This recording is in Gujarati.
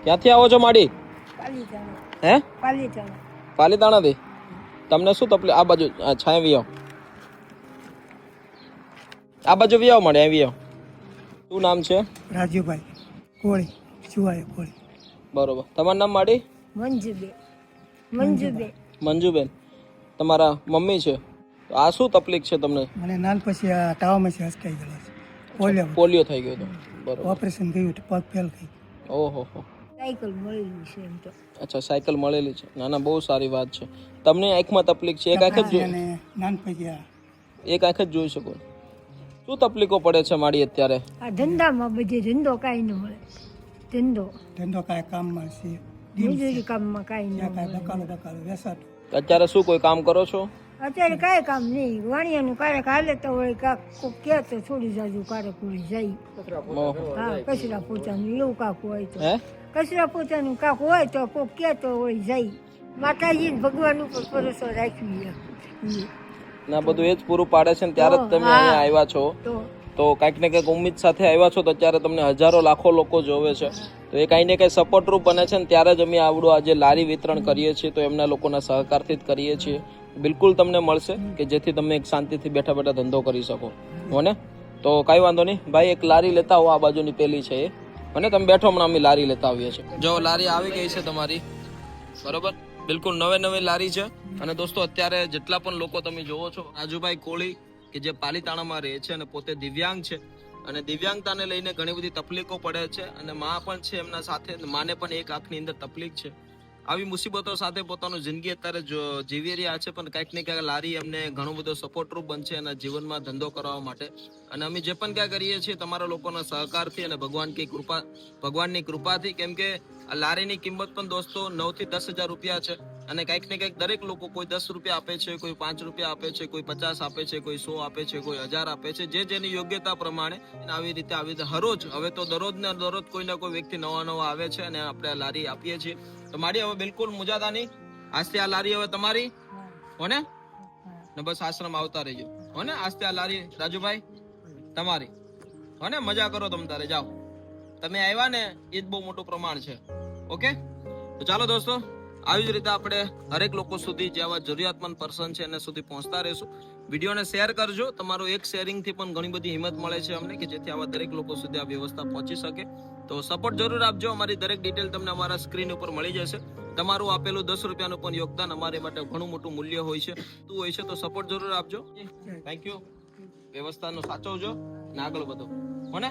ક્યાંથી આવો છો માડી? પાલીતાણા. હે? પાલીતાણા. પાલીતાણાથી. તમને શું તકલીફ? આ બાજુ છાંય વી આવો. આ બાજુ વી આવો મળે, આવી આવો. શું નામ છે? રાજુભાઈ કોળી, સુવાય કોળી. બરોબર. તમારું નામ માડી? મંજુબેન. મંજુબેન. મંજુબેન. તમારા મમ્મી છે. તો આ શું તકલીફ છે તમને? મને નાન પછી આ ટાવામાં હસકાઈ ગયેલા છે. પોલિયો પોલિયો થઈ ગયો હતો. બરોબર. ઓપરેશન થયું હતું, પગ ફેલ થઈ. ઓહો હો. સાયકલ મળેલી છે એમ તો. અચ્છા, સાયકલ મળેલી છે. ના ના, બહુ સારી વાત છે. તમને આંખમાં તકલીફ છે? એક આંખ જ અને નાન પછી એક આંખ જ જોઈ શકો. શું તકલીફો પડે છે માડી અત્યારે? આ ધંધામાં બધે ધંધો કાંઈ ન મળે. ધંધો કાંઈ કામમાં છે, મજૂરી કામમાં કાંઈ ન મળે. બકાલો વેસાતું. અત્યારે શું કોઈ કામ કરો છો? અત્યારે કાંઈ કામ નહીં. વાણિયાનું કારક હાલે તો હોય, કાંક કોક કહે તો થોડી જાજુ કારક હોય જાય. ઓહો. હા, કચરા પોતાનું એવું કાંક હોય તો. હે? કચરા પોતાનું કાંક હોય તો કોક કહેતો હોય જાય. માતાજી ભગવાન ઉપર ભરોસો રાખવી. ના, બધું એ જ પૂરું પાડે છે ને ત્યારે જ તમે અહીંયા આવ્યા છો. તો કાંઈક ને કંઈક ઉમ્મીદ સાથે આવ્યા છો તો અત્યારે તમને હજારો લાખો લોકો જોવે છે. તો એ કાંઈ ને કંઈ સપોર્ટરૂપ બને છે ને ત્યારે જ અમે આવડું આજે લારી વિતરણ કરીએ છીએ. તો એમના લોકોના સહકારથી જ કરીએ છીએ. બિલકુલ તમને મળશે કે જેથી તમે એક શાંતિથી બેઠા બેઠા ધંધો કરી શકો. હોને? તો કાંઈ વાંધો નહીં ભાઈ, એક લારી લેતા આવો. આ બાજુની પેલી છે એ. અને તમે બેઠો, હમણાં અમે લારી લેતા આવીએ છીએ. જો લારી આવી ગઈ છે તમારી, બરોબર. બિલકુલ નવી લારી છે. અને દોસ્તો, અત્યારે જેટલા પણ લોકો તમે જોવો છો, રાજુભાઈ કોળી કે જે પાલીતાણામાં રહે છે અને પોતે દિવ્યાંગ છે, અને દિવ્યાંગતાને લઈને ઘણી બધી તકલીફો પડે છે, અને માં પણ છે એમના સાથે. માને પણ એક આંખની અંદર તકલીફ છે. આવી મુસીબતો સાથે પોતાનું જિંદગી અત્યારે જીવી રહ્યા છે, પણ કંઈક ને ક્યાંક લારી એમને ઘણો બધો સપોર્ટરૂપ બનશે એના જીવનમાં ધંધો કરવા માટે. અને અમે જે પણ ક્યાં કરીએ છીએ તમારા લોકોના સહકારથી અને ભગવાનની કૃપાથી. કેમ કે આ લારીની કિંમત પણ દોસ્તો 9 થી 10,000 રૂપિયા છે. અને કંઈક ને કંઈક દરેક લોકો, કોઈ 10 રૂપિયા આપે છે, કોઈ 5 રૂપિયા આપે છે, કોઈ 50 આપે છે, કોઈ 100 આપે છે, કોઈ 1000 આપે છે, જે જેની યોગ્યતા પ્રમાણે. આવી રીતે હરરોજ, હવે તો દરરોજ ને દરરોજ કોઈ ના કોઈ વ્યક્તિ નવા આવે છે અને આપણે આ લારી આપીએ છીએ. તો માડી હવે બિલકુલ મુજાદાની, આજથી આ લારી હવે તમારી. હોને? ને બસ આશ્રમ આવતા રહેજો. હોને? આજથી આ લારી રાજુભાઈ તમારી. હોને? મજા કરો તમ તારે, જાઓ. તમે આવ્યા ને એ જ બહુ મોટું પ્રમાણ છે. ઓકે? તો ચાલો દોસ્તો, આવી જ રીતે આપણે હરેક લોકો સુધી, જે આવા જરૂરિયાતમંદ પર્સન છે એને સુધી પહોંચતા રહીશું. વિડીયોને શેર કરજો. તમારો એક શેરિંગથી પણ ઘણી બધી હિંમત મળે છે અમને, કે જેથી આવા દરેક લોકો સુધી આ વ્યવસ્થા પહોંચી શકે. તો સપોર્ટ જરૂર આપજો. અમારી દરેક ડિટેલ તમને અમારા સ્ક્રીન ઉપર મળી જશે. તમારું આપેલું 10 રૂપિયાનું પણ યોગદાન અમારી માટે ઘણું મોટું મૂલ્ય હોય છે. શું હોય છે? તો સપોર્ટ જરૂર આપજો. Thank you. વ્યવસ્થાનો સાચવજો અને આગળ વધો. હોને?